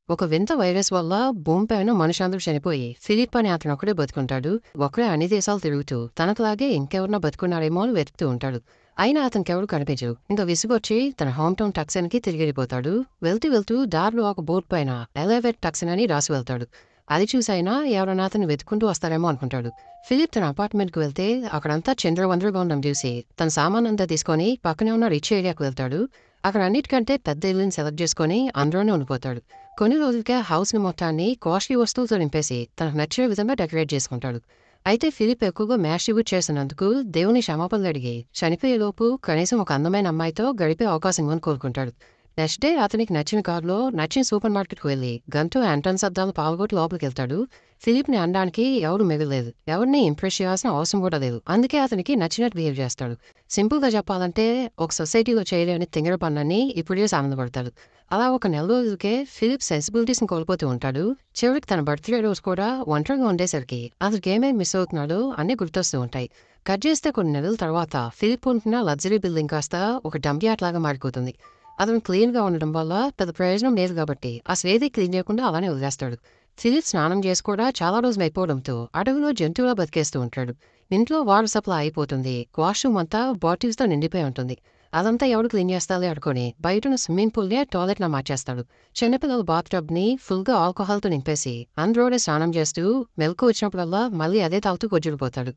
ఒక వింత వైరస్ వల్ల భూమిపైన మనుషులందరూ చనిపోయి ఫిలిప్ అనే అతను ఒకడే బతుకుంటాడు. ఒకడే అన్ని దేశాలు తిరుగుతూ తనకులాగే ఇంకెవరన్నా బతుకున్నారేమో అని వెతుకుతూ ఉంటాడు. అయినా అతనికెవరు కనిపించరు. ఇంకా విసుగొచ్చి తన హోమ్ టౌన్ టక్సన్కి తిరిగి వెళ్ళిపోతాడు. వెళ్తూ వెళ్తూ దారిలో ఒక బోట్ పైన ఎలివేట్ టక్సన్ అని రాసి వెళ్తాడు. అది చూసైనా ఎవరైనా అతను వెతుకుంటూ వస్తారేమో అనుకుంటాడు. ఫిలిప్ తన అపార్ట్మెంట్కి వెళ్తే అక్కడంతా చంద్రవందరగా ఉండడం చూసి తన సామాన్ అంతా తీసుకొని పక్కనే ఉన్న రిచ్ ఏరియాకు వెళ్తాడు. అక్కడ అన్నిటికంటే పెద్ద ఇల్లుని సెలెక్ట్ చేసుకుని అందులోనే ఉండిపోతాడు. కొన్ని రోజులకే హౌస్ని మొత్తాన్ని కాస్ట్లీ వస్తువులతో నింపేసి తనకు నచ్చిన విధంగా డెకరేట్ చేసుకుంటాడు. అయితే ఫిలిప్ ఎక్కువగా మ్యాష్ యూజ్ చేసినందుకు దేవుని క్షమాపణలు అడిగి చనిపోయేలోపు కనీసం ఒక అందమైన అమ్మాయితో గడిపే అవకాశం ఇవ్వని కోరుకుంటాడు. నెక్స్ట్ డే అతనికి నచ్చిన కారులో నచ్చిన సూపర్ మార్కెట్కి వెళ్ళి గంటూ ఎంట్రన్స్ అద్దాలు పాల్గొట్టి లోపలికి వెళ్తాడు. ఫిలిప్ని అనడానికి ఎవరు మిగలేదు. ఎవరిని ఇంప్రెస్ చేయాల్సిన అవసరం కూడా లేదు. అందుకే అతనికి నచ్చినట్టు బిహేవ్ చేస్తాడు. సింపుల్గా చెప్పాలంటే ఒక సొసైటీలో చేయలేని తింగర పనులని ఇప్పుడు చేసి ఆనందపడతాడు. అలా ఒక నెల రోజులకే ఫిలిప్ సెన్సిబిలిటీస్ని కోల్పోతూ ఉంటాడు. చివరికి తన బర్త్డే రోజు కూడా ఒంటరిగా ఉండేసరికి అతనికి ఏమేమి మిస్ అవుతున్నాడో అన్నీ గుర్తొస్తూ ఉంటాయి. కట్ చేస్తే కొన్ని నెలల తర్వాత ఫిలిప్ ఉంటున్న లగ్జరీ బిల్డింగ్ కాస్త ఒక డంప్ యార్డ్ లాగా మారిపోతుంది. అతను క్లీన్గా ఉండడం వల్ల పెద్ద ప్రయోజనం లేదు కాబట్టి అసలు ఏది క్లీన్ చేయకుండా అలానే వదిలేస్తాడు. ఫిలిప్ స్నానం చేసి కూడా చాలా రోజులు అయిపోవడంతో అడవిలో జంతువులా బతికేస్తూ ఉంటాడు. ఇంట్లో వాటర్ సప్లై అయిపోతుంది. వాష్రూమ్ అంతా బాటిల్స్తో నిండిపోయి ఉంటుంది. అదంతా ఎవడు క్లీన్ చేస్తాలే అనుకుని బయటను స్విమ్మింగ్ పూల్నే టాయిలెట్లా మార్చేస్తాడు. చిన్నపిల్లల బాత్టబ్ని ఫుల్గా ఆల్కహాల్తో నింపేసి అందులోనే స్నానం చేస్తూ మెలకు వచ్చినప్పుడల్లా మళ్ళీ అదే తాగుతూ కొజ్జుడిపోతాడు.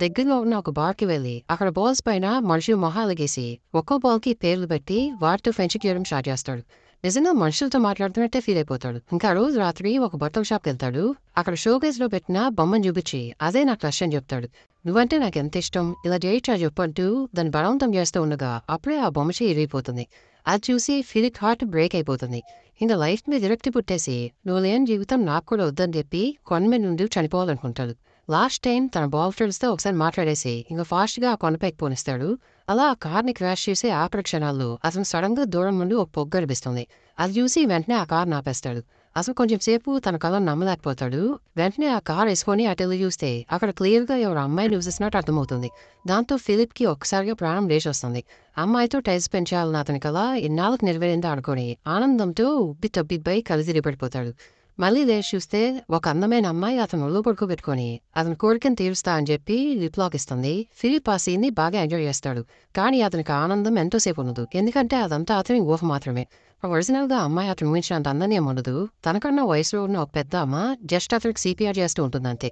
దగ్గరలో ఉన్న ఒక బార్కి వెళ్ళి అక్కడ బాల్స్ పైన మనుషులు మొహాలు గీసి ఒక్కో బాల్కి పేర్లు పెట్టి వాటితో ఫ్రెండ్షిప్ చేయడం స్టార్ట్ చేస్తాడు. నిజంగా మనుషులతో మాట్లాడుతున్నట్టే ఫీల్ అయిపోతాడు. ఇంకా రోజు రాత్రి ఒక బట్టల షాప్కి వెళ్తాడు. అక్కడ షోకేస్లో పెట్టిన బొమ్మను చూపించి అదే నాకు క్రష్ అని చెప్తాడు. నువ్వంటే నాకు ఎంత ఇష్టం, ఇలా చేయొచ్చా చెప్పంటూ దాన్ని బలవంతం చేస్తూ ఉండగా అప్పుడే ఆ బొమ్మ చేయి ఇరిగిపోతుంది. అది చూసి ఫిలిప్ హార్ట్ బ్రేక్ అయిపోతుంది. ఇంకా లైఫ్ మీద విరక్తి పుట్టేసి నువ్వు లేని జీవితం నాకు కూడా వద్దని చెప్పి కొండ మీద నుండి చనిపోవాలనుకుంటాడు. లాస్ట్ టైం తన బాయ్ ఫ్రెండ్స్తో ఒకసారి మాట్లాడేసి ఇంకా ఫాస్ట్గా ఆ కొండపైకి పోనిస్తాడు. అలా ఆ కార్ని క్రాష్ చేసే ఆపర క్షణాల్లో అతను సడన్గా దూరం నుండి ఒక పొగ కనిపిస్తుంది. అది చూసి వెంటనే ఆ కార్ ఆపేస్తాడు. అసలు కొంచెం సేపు తన కళ్ళను నమ్మలేకపోతాడు. వెంటనే ఆ కార్ వేసుకొని అటెళ్ళి చూస్తే అక్కడ క్లియర్గా ఎవరు అమ్మాయిని చూసేసినట్టు అర్థమవుతుంది. దాంతో ఫిలిప్కి ఒక్కసారిగా ప్రాణం లేచొస్తుంది. అమ్మాయితో టైం స్పెండ్ చేయాలని అతని కల ఇన్నాళ్ళకు నెరవేరిందా అనుకుని ఆనందంతో ఉబ్బి తబ్బిబ్బై కలిసి పడిపోతాడు. మళ్ళీ లేచి చూస్తే ఒక అందమైన అమ్మాయి అతను ఒళ్ళు పడుకోబెట్టుకొని అతని కోరికను తీరుస్తా అని చెప్పి లిప్లాక్ ఇస్తుంది. ఫిలిప్ ఆ సీన్ని బాగా ఎంజాయ్ చేస్తాడు. కానీ అతనికి ఆనందం ఎంతోసేపు ఉండదు. ఎందుకంటే అదంతా అతని ఊహ మాత్రమే. ఒరిజినల్గా అమ్మాయి అతను ఊహించినంత అందని ఏముండదు. తనకన్నా వయసులో ఉన్న ఒక పెద్ద అమ్మ జస్ట్ అతనికి సిపిఆర్ చేస్తూ ఉంటుంది అంతే.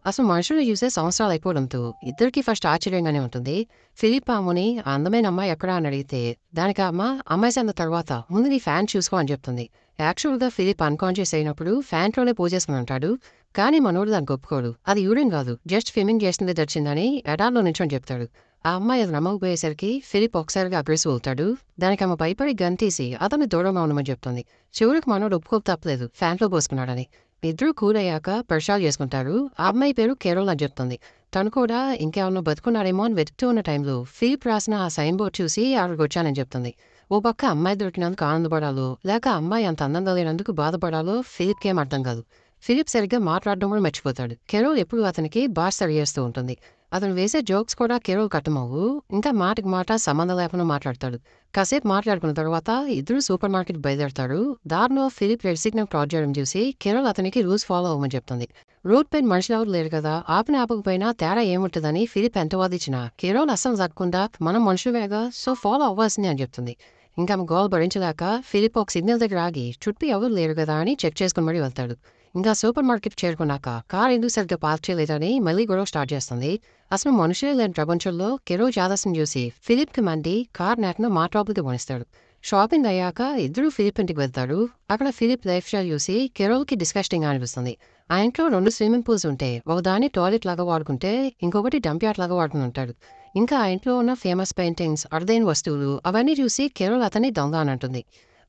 అసలు మనుషులు చూసే సంవత్సరాలు అయిపోవడంతో ఇద్దరికీ ఫస్ట్ ఆశ్చర్యంగానే ఉంటుంది. ఫిలిప్ అమ్మని ఆ అందమైన అమ్మాయి ఎక్కడా అని అడిగితే దానికి అమ్మ అమ్మాయి సంద తర్వాత ముందు నీ ఫ్యాన్ చూసుకో అని చెప్తుంది. యాక్చువల్గా ఫిలిప్ అన్కాన్షియస్ అయినప్పుడు ఫ్యాన్లోనే పూజేసుకుని ఉంటాడు. కానీ మనోడు దానికి ఒప్పుకోడు. అది యూరిన్ కాదు, జస్ట్ స్విమ్మింగ్ చేసిందే తెచ్చిందని ఎడార్లో నించొని చెప్తాడు. ఆ అమ్మాయి అది నమ్మకపోయేసరికి ఫిలిప్ ఒకసారిగా అగ్రెసివ్ అవుతాడు. దానికి ఆమె భయపడి గన్ తీసి అతన్ని దూరంగా ఉండమని చెప్తుంది. చివరికి మనోడు ఒప్పుకోక తప్పలేదు, ఫ్యాన్లో పోసుకున్నాడని. ఇద్దరు కూలయ్యాక పరిచయాలు చేసుకుంటారు. ఆ అమ్మాయి పేరు కేరోల్ అని చెప్తుంది. తను కూడా ఇంకేమన్నా బతుకున్నారేమో అని వెతుకుతూ ఉన్న టైంలో ఫిలిప్ రాసిన ఆ సైన్ బోర్డ్ చూసి అక్కడికి వచ్చానని చెప్తుంది. ఓ పక్క అమ్మాయి దొరికినందుకు ఆనందపడాలో లేక అమ్మాయి అంత అందంగా లేనందుకు బాధపడాలో ఫిలిప్కి ఏం అర్థం కాదు. ఫిలిప్ సరిగ్గా మాట్లాడడం కూడా మర్చిపోతాడు. కెరోల్ ఎప్పుడు అతనికి బాస్ సరి చేస్తూ ఉంటుంది. అతను వేసే జోక్స్ కూడా కెరోల్ కట్టమవు. ఇంకా మాటకి మాట సంబంధం లేకుండా మాట్లాడతాడు. కాసేపు మాట్లాడుకున్న తర్వాత ఇద్దరు సూపర్ మార్కెట్ బయలుదేరతాడు. దారిలో ఫిలిప్ రెడ్ సిగ్నల్ క్రాస్ చేయడం చూసి కెరోల్ అతనికి రూల్స్ ఫాలో అవ్వమని చెప్తుంది. రోడ్ పైన మనుషులు ఎవరు లేరు కదా, ఆపకపోయినా తేడా ఏముంటుందని ఫిలిప్ ఎంత వాదించినా కెరోల్ అస్సలు జరగకుండా మనం మనుషులేగా సో ఫాలో అవ్వాల్సిందే అని చెప్తుంది. ఇంకా గోల్ భరించలేక ఫిలిప్ ఒక సిగ్నల్ దగ్గర ఆగి చుట్టూ ఎవరు లేరు కదా అని చెక్ చేసుకుని మరీ వెళ్తాడు. ఇంకా సూపర్ మార్కెట్ చేరుకున్నాక కార్ ఎందుకు సరిగ్గా పార్క్ చేయలేదని మళ్ళీ గొడవ స్టార్ట్ చేస్తుంది. అసలు మనుషులే లేని ప్రపంచంలో కెరోల్ జాదస్ని చూసి ఫిలిప్కి మండి కార్ నేటను మా ట్రాపులకి పోనిస్తాడు. షాపింగ్ అయ్యాక ఇద్దరు ఫిలిప్ ఇంటికి వెళ్తాడు. అక్కడ ఫిలిప్ లైఫ్ స్టైల్ చూసి కెరోల్కి డిస్కస్టింగ్ అనిపిస్తుంది. ఆ ఇంట్లో 2 స్విమ్మింగ్ పూల్స్ ఉంటే ఒకదాన్ని టాయిలెట్ లాగా వాడుకుంటే ఇంకొకటి డంప్ యార్డ్ లాగా వాడుకుని ఉంటాడు. ఇంకా ఆ ఇంట్లో ఉన్న ఫేమస్ పెయింటింగ్స్, అరుదైన వస్తువులు అవన్నీ చూసి కెరోల్ అతన్ని దొంగ అని అంటుంది.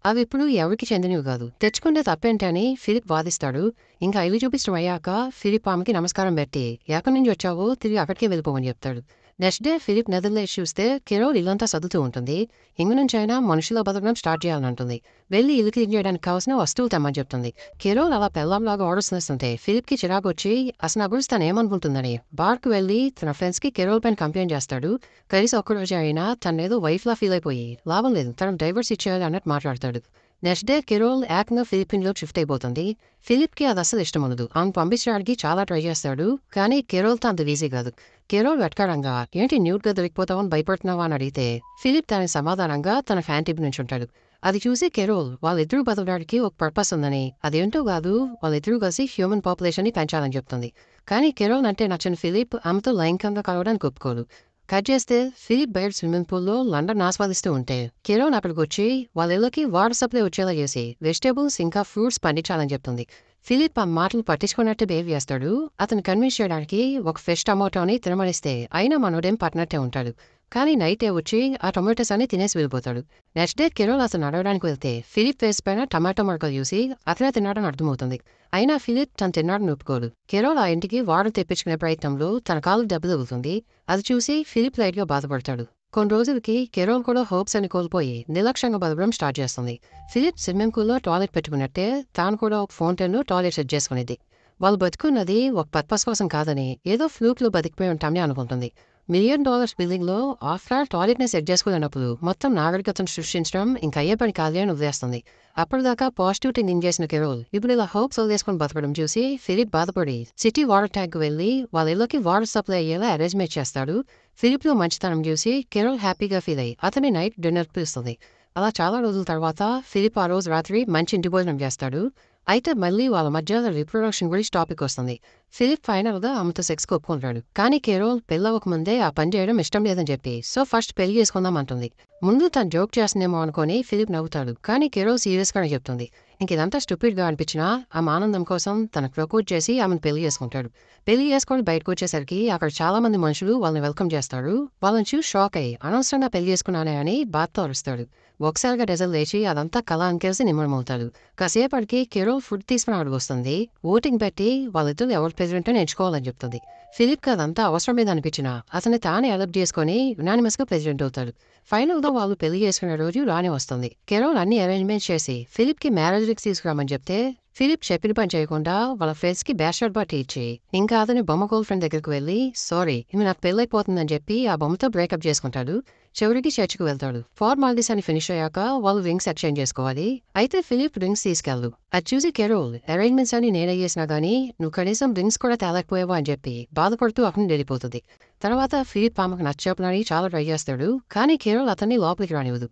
అవి ఇప్పుడు ఎవరికి చెందినవి కాదు, తెచ్చుకుంటే తప్పేంటి అని ఫిలిప్ వాదిస్తాడు. ఇంకా ఇల్లు చూపించడం అయ్యాక ఫిలిప్ ఆమెకి నమస్కారం పెట్టి ఎక్కడి నుంచి వచ్చావో తిరిగి అక్కడికే వెళ్ళిపోమని చెప్తాడు. నెక్స్ట్ డే ఫిలిప్ నిద్రలేసి చూస్తే కెరోల్ ఇల్లంతా సర్దుతూ ఉంటుంది. ఇంక నుంచి అయినా మనుషుల బతకడం స్టార్ట్ చేయాలంటుంది. వెళ్ళి ఇల్లు క్లీన్ చేయడానికి కావాల్సిన వస్తువులు తెమ్మని చెప్తుంది. కెరోల్ అలా పెళ్ళంలాగా ఆర్డర్స్ చేస్తుంటే ఫిలిప్కి చిరాకు వచ్చి అసలు నా గురించి తను ఏమనుకుంటుందని బార్కు వెళ్ళి తన ఫ్రెండ్స్కి కెరోల్ పైన కంప్లైంట్ చేస్తాడు. కలిసి ఒక్కరోజు అయినా తనేదో వైఫ్లా ఫీల్ అయిపోయి లాభం లేదు, తనకు డైవర్స్ ఇచ్చేయాలి అన్నట్టు మాట్లాడతాడు. నెక్స్ట్ డే కెరోల్ ఏకంగా ఫిలిప్పీన్లో షిఫ్ట్ అయిపోతుంది. ఫిలిప్కి అది అస్సలు ఇష్టం ఉండదు. ఆమె పంపించడానికి చాలా ట్రై చేస్తాడు, కానీ కెరోల్తో అంత ఈజీ కాదు. కెరోల్ వెటకారంగా ఏంటి న్యూట్గా దొరికిపోతావని భయపడుతున్నావా అని అడిగితే ఫిలిప్ దానికి సమాధానంగా తన ఫ్యాన్ టిప్ నుంచి ఉంటాడు. అది చూసి కెరోల్ వాళ్ళిద్దరూ బతకడానికి ఒక పర్పస్ ఉందని, అదేంటో కాదు వాళ్ళిద్దరూ కలిసి హ్యూమన్ పాపులేషన్ని పెంచాలని చెప్తుంది. కానీ కెరోల్ అంటే నచ్చని ఫిలిప్ ఆమెతో లైంగికంగా కలవడానికి ఒప్పుకోడు. కట్ చేస్తే ఫిలిప్ బయట స్విమ్మింగ్ పూల్లో లండన్ ఆస్వాదిస్తూ ఉంటే కెరోన్ అక్కడికి వచ్చి వాళ్ళ ఇళ్ళకి వాటర్ సప్లై వచ్చేలా చేసి వెజిటేబుల్స్ ఇంకా ఫ్రూట్స్ పండించాలని చెప్తుంది. ఫిలిప్ ఆ మాటలు పట్టించుకున్నట్టు బిహేవ్ చేస్తాడు. అతను కన్విన్స్ చేయడానికి ఒక ఫ్రెష్ టమాటోని తినమనిస్తే అయినా మనోడేం పట్టినట్టే ఉంటాడు. కానీ నైటే వచ్చి ఆ టొమాటోస్ అన్ని తినేసి వెళ్ళిపోతాడు. నెక్స్ట్ డే కెరోల్ అతను అడగడానికి వెళ్తే ఫిలిప్ ఫేస్ పైన టమాటో మరకలు చూసి అతనే తిన్నాడని అర్థమవుతుంది. అయినా ఫిలిప్ తను తిన్నాడని ఒప్పుకోడు. కెరోల్ ఆ ఇంటికి వాటర్ తెప్పించుకునే ప్రయత్నంలో తన కాలు దెబ్బ తగులుతుంది. అది చూసి ఫిలిప్ లైట్గా బాధపడతాడు. కొన్ని రోజులకి కెరోల్ కూడా హోప్స్ అని కోల్పోయి నిర్లక్ష్యంగా బతకడం స్టార్ట్ చేస్తుంది. ఫిలిప్ స్విమ్మింగ్ పూల్లో టాయిలెట్ పెట్టుకున్నట్టే తాను కూడా ఒక ఫౌంటైన్లో టాయిలెట్ సెట్ చేసుకునేది. వాళ్ళు బతుకున్నది ఒక పర్పస్ కోసం కాదని ఏదో ఫ్లూక్లో బతికిపోయి ఉంటామని అనుకుంటుంది. $1 మిలియన్ బిల్డింగ్లో ఆఫ్టర్ టాయిలెట్ని సెట్ చేసుకున్నప్పుడు మొత్తం నాగరికతను సృష్టించడం ఇంకా అయ్యే పని కాదు అని వదిలేస్తుంది. అప్పటిదాకా పాజిటివ్ థింకింగ్ చేసిన కెరోల్ ఇప్పుడు ఇలా హోప్స్ వదిలేసుకొని బతకడం చూసి ఫిలిప్ బాధపడి సిటీ వాటర్ ట్యాంక్ వెళ్ళి వాళ్ళ ఇళ్ళకి వాటర్ సప్లై అయ్యేలా అరేంజ్మెంట్ చేస్తాడు. ఫిలిప్లో మంచితనం చూసి కెరోల్ హ్యాపీగా ఫీల్ అయ్యి అతని నైట్ డిన్నర్ పిలుస్తుంది. అలా చాలా రోజుల తర్వాత ఫిలిప్ ఆ రోజు రాత్రి మంచి ఇంటి భోజనం చేస్తాడు. అయితే మళ్ళీ వాళ్ళ మధ్య రీప్రొడక్షన్ గురించి టాపిక్ వస్తుంది. ఫిలిప్ ఫైనల్గా ఆమెతో సెక్స్కి ఒప్పుకుంటాడు. కానీ కెరోల్ పెళ్ళవకముందే ఆ పని చేయడం ఇష్టం లేదని చెప్పి సో ఫస్ట్ పెళ్లి చేసుకుందాం అంటుంది. ముందు తను జోక్ చేస్తుందేమో అనుకుని ఫిలిప్ నవ్వుతాడు, కానీ కెరోల్ సీరియస్గానే చెప్తుంది. ఇంక ఇదంతా స్టూపిడ్గా అనిపించినా ఆమె ఆనందం కోసం తనకు ప్రపోజ్ చేసి ఆమెను పెళ్లి చేసుకుంటాడు. పెళ్లి చేసుకొని బయటకు వచ్చేసరికి అక్కడ చాలా మంది మనుషులు వాళ్ళని వెల్కమ్ చేస్తారు. వాళ్ళని చూసి షాక్ అయ్యి అనవసరంగా పెళ్లి చేసుకున్నానే అని బాధతో అరుస్తాడు. ఒకసారిగా డెజల్ లేచి అదంతా కళ అంకేసి నిమ్మడమవుతాడు. కాసేపటికి కెరోల్ ఫుడ్ తీసుకుని అడుగు వస్తుంది. ఓటింగ్ పెట్టి వాళ్ళిద్దరు ఎవరు ప్రెసిడెంట్ అని ఎంచుకోవాలని చెప్తుంది. ఫిలిప్కి అదంతా అవసరం మీద అనిపించినా అతన్ని తానే అడాప్ట్ చేసుకుని యునానిమస్గా ప్రెసిడెంట్ అవుతాడు. ఫైనల్గా వాళ్ళు పెళ్లి చేసుకునే రోజు రాని వస్తుంది. కెరోల్ అన్ని అరేంజ్మెంట్స్ చేసి ఫిలిప్కి మ్యారేజ్ రిక్స్ తీసుకురామని చెప్తే ఫిలిప్ చెప్పిన పని చేయకుండా వాళ్ళ ఫ్రెండ్స్కి బ్యాచిలర్ పార్టీ ఇచ్చి ఇంకా అతని బొమ్మ గర్ల్ ఫ్రెండ్ దగ్గరికి వెళ్ళి సారీ ఇవి నాకు పెళ్ళైపోతుందని చెప్పి ఆ బొమ్మతో బ్రేకప్ చేసుకుంటాడు. చివరికి చర్చికి వెళ్తాడు. ఫార్మాలిటీస్ అని ఫినిష్ అయ్యాక వాళ్ళు రింగ్స్ ఎక్స్చేంజ్ చేసుకోవాలి. అయితే ఫిలిప్ రింగ్స్ తీసుకెళ్ళు. అది చూసి కెరోల్ అరేంజ్మెంట్స్ అని నేనే చేసినా గానీ నువ్వు కనీసం రింగ్స్ కూడా తేలేకపోయావా అని చెప్పి బాధపడుతూ అక్కడి వెళ్ళిపోతుంది. తర్వాత ఫిలిప్ ఆమెకు నచ్చని చాలా ట్రై చేస్తాడు, కానీ కెరోల్ అతన్ని లోపలికి రానివ్వదు.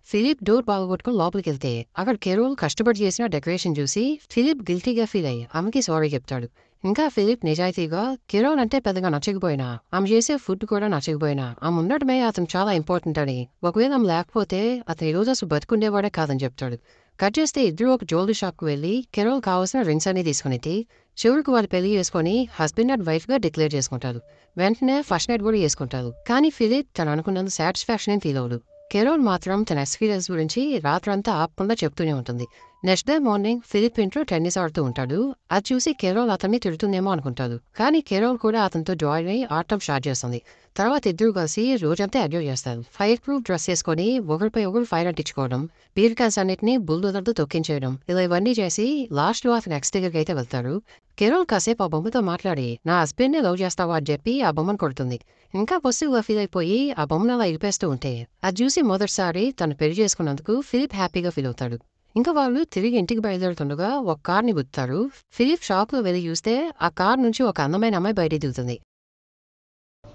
ఫిలిప్ డోర్ బాగొట్టుకుని లోపలికి వెళ్తే అక్కడ కెరోల్ కష్టపడి చేసిన డెకరేషన్ చూసి ఫిలిప్ గిల్టీగా ఫీల్ అయ్యి ఆమెకి సారీ చెప్తాడు. ఇంకా ఫిలిప్ నిజాయితీగా కెరోల్ అంటే పెద్దగా నచ్చకపోయినా ఆమె చేసే ఫుడ్ కూడా నచ్చకపోయినా ఆమె ఉండటమే అతను చాలా ఇంపార్టెంట్ అని, ఒకవేళ ఆమె లేకపోతే అతను ఈ రోజు అసలు బతుకుండేవాడే కాదని చెప్తాడు. కట్ చేస్తే ఇద్దరు ఒక జ్యువెలరీ షాప్కి వెళ్ళి కెరోల్ కావాల్సిన రింగ్స్ అన్ని తీసుకునేది. చివరికి వాళ్ళు పెళ్లి చేసుకుని హస్బెండ్ అండ్ వైఫ్గా డిక్లేర్ చేసుకుంటారు. వెంటనే ఫస్ట్ నైట్ కూడా చేసుకుంటారు. కానీ ఫిలిప్ తను అనుకున్నంత సాటిస్ఫాక్షన్ ఏం ఫీల్ అవ్వదు. కెరోల్ మాత్రం తన ఎక్స్పీరియన్స్ గురించి రాత్రంతా ఆపకుండా చెప్తూనే ఉంటుంది. నెక్స్ట్ డే మార్నింగ్ ఫిలిప్ ఇంట్లో టెన్నిస్ ఆడుతూ ఉంటాడు. అది చూసి కెరోల్ అతన్ని తిడుతుందేమో అనుకుంటాడు, కానీ కెరోల్ కూడా అతనితో జాయిన్ అయ్యి ఆడటం స్టార్ట్ చేస్తుంది. తర్వాత ఇద్దరు కలిసి రోజంతా ఎంజాయ్ చేస్తారు. ఫైర్ ప్రూఫ్ డ్రెస్ వేసుకొని ఒకరిపై ఒకరు ఫైర్ అంటించుకోవడం, బీర్ క్యాన్స్ అన్నిటిని బుల్డోజర్తో తొక్కించేయడం, ఇలా ఇవన్నీ చేసి లాస్ట్ అతను నెక్స్ట్ దగ్గరికి అయితే వెళ్తారు. కెరోల్ కాసేపు ఆ బొమ్మతో మాట్లాడి నా హస్బెండ్ని లవ్ చేస్తావా అని చెప్పి ఆ బొమ్మను కొడుతుంది. ఇంకా పొసివ్గా ఫీల్ అయిపోయి ఆ బొమ్మను అలా ఇరిపేస్తూ ఉంటే అది చూసి మొదటిసారి తను పెళ్లి చేసుకున్నందుకు ఫిలిప్ హ్యాపీగా ఫీల్ అవుతాడు. ఇంకా వాళ్ళు తిరిగి ఇంటికి బయలుదేరుతుండగా ఒక కార్ని గుర్తారు. ఫిలిప్ షాప్లో వెళ్ళి చూస్తే ఆ కార్ నుంచి ఒక అందమైన అమ్మాయి బయటికి దిగుతుంది.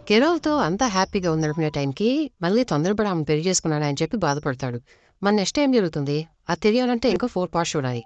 కెరోల్తో అంతా హ్యాపీగా ఉందనుకునే టైంకి మళ్ళీ తొందరపడి ఆమెను పెళ్లి చేసుకున్నాడని చెప్పి బాధపడతాడు. మన నెక్స్ట్ ఏం జరుగుతుంది అది తెలియాలంటే ఇంకో 4 పార్ట్స్ చూడాలి.